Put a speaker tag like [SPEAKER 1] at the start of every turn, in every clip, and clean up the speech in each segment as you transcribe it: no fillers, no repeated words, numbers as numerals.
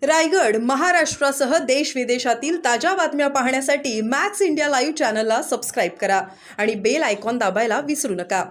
[SPEAKER 1] रायगड, महाराष्ट्रासह देश विदेशातील ताज्या बातम्या पाहण्यासाठी मॅक्स इंडिया लाईव्ह चॅनलला सबस्क्राईब करा आणि बेल आयकॉन दाबायला विसरू नका.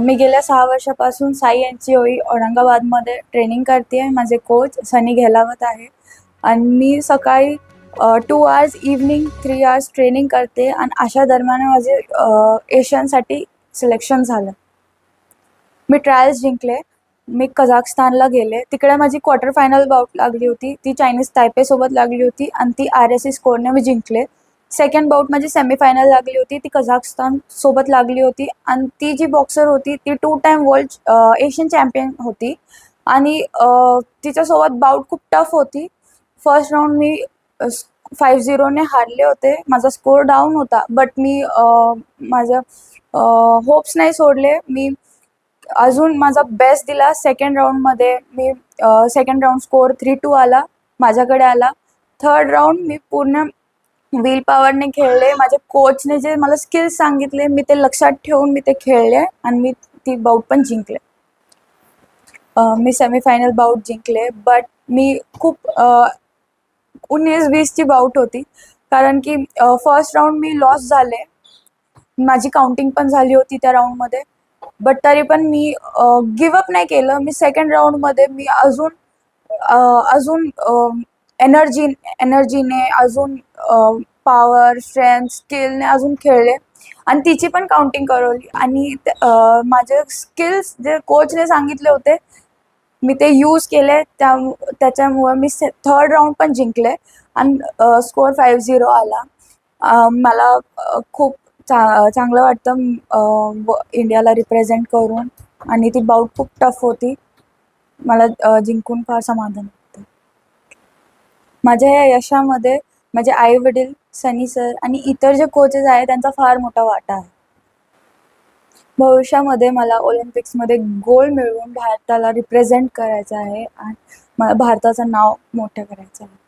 [SPEAKER 2] मी गेल्या 6 वर्षापासून साई यांची औरंगाबादमध्ये ट्रेनिंग करते आहे. माझे कोच सनी घेलावत आहे आणि मी सकाळी 2 आवर्स, इव्हनिंग 3 आवर्स ट्रेनिंग करते आणि अशा दरम्यान माझे एशियनसाठी सिलेक्शन झालं. मी ट्रायल्स जिंकले. मी कझाकस्तानला गेले. तिकडे माझी क्वार्टर फायनल बाउट लागली होती. ती चायनीज तायपेसोबत लागली होती आणि ती RSC स्कोरने मी जिंकले. सेकंड बाउट माझी सेमीफायनल लागली होती. ती कझाकस्तान सोबत लागली होती आणि ती जी बॉक्सर होती ती 2 टाइम वर्ल्ड एशियन चॅम्पियन होती आणि तिच्यासोबत बाउट खूप टफ होती. फर्स्ट राऊंड मी 5-0ने हारले होते. माझा स्कोर डाऊन होता, बट मी माझं होप्स नाही सोडले. मी अजून माझा बेस्ट दिला. सेकंड राऊंडमध्ये मी सेकंड राऊंड स्कोर 3-2 आला, माझ्याकडे आला. थर्ड राऊंड मी पूर्ण विल पॉवरने खेळले. माझ्या कोचने जे मला स्किल्स सांगितले मी ते लक्षात ठेवून मी ते खेळले आणि मी ती बाउट पण जिंकले. मी सेमीफायनल बाउट जिंकले, बट मी खूप 19-20 ची बाउट होती, कारण की फर्स्ट राऊंड मी लॉस झाले. माझी काउंटिंग पण झाली होती त्या राऊंडमध्ये, बट तरी पण मी गिवअप नाही केलं. मी सेकंड राऊंडमध्ये मी अजून एनर्जीने अजून पॉवर, स्ट्रेंथ, स्किलने अजून खेळले आणि तिची पण काउंटिंग करवली आणि माझे स्किल्स जे कोचने सांगितले होते मी ते यूज केले. त्याच्यामुळे मी थर्ड राऊंड पण जिंकले आणि स्कोर 5-0 आला. मला खूप चांगलं वाटतं इंडियाला रिप्रेझेंट करून आणि ती बाउट खूप टफ होती. मला जिंकून फार समाधान वाटतं. माझ्या या यशामध्ये माझे आई वडील, सनी सर आणि इतर जे कोचेस आहेत त्यांचा फार मोठा वाटा आहे. भविष्यामध्ये मला ऑलिम्पिक्समध्ये गोल्ड मिळवून भारताला रिप्रेझेंट करायचं आहे आणि मला भारताचं नाव मोठं करायचं आहे.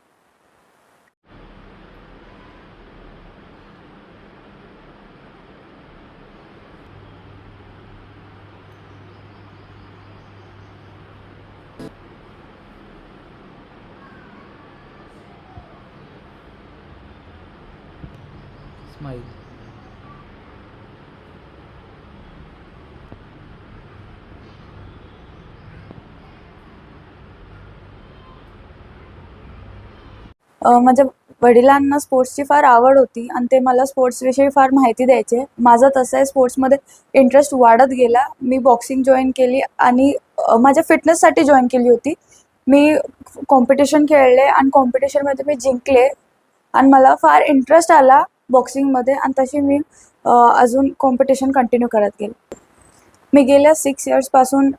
[SPEAKER 3] स्माइल.
[SPEAKER 2] माझ्या वडिलांना स्पोर्ट्सची फार आवड होती आणि ते मला स्पोर्ट्सविषयी फार माहिती द्यायचे. माझं तसं आहे, स्पोर्ट्समध्ये इंटरेस्ट वाढत गेला. मी बॉक्सिंग जॉईन केली आणि माझ्या फिटनेससाठी जॉईन केली होती. मी कॉम्पिटिशन खेळले आणि कॉम्पिटिशनमध्ये मी जिंकले आणि मला फार इंटरेस्ट आला बॉक्सिंगमध्ये आणि तशी मी अजून कॉम्पिटिशन कंटिन्यू करत गेले. मी गेल्या 6 इयर्सपासून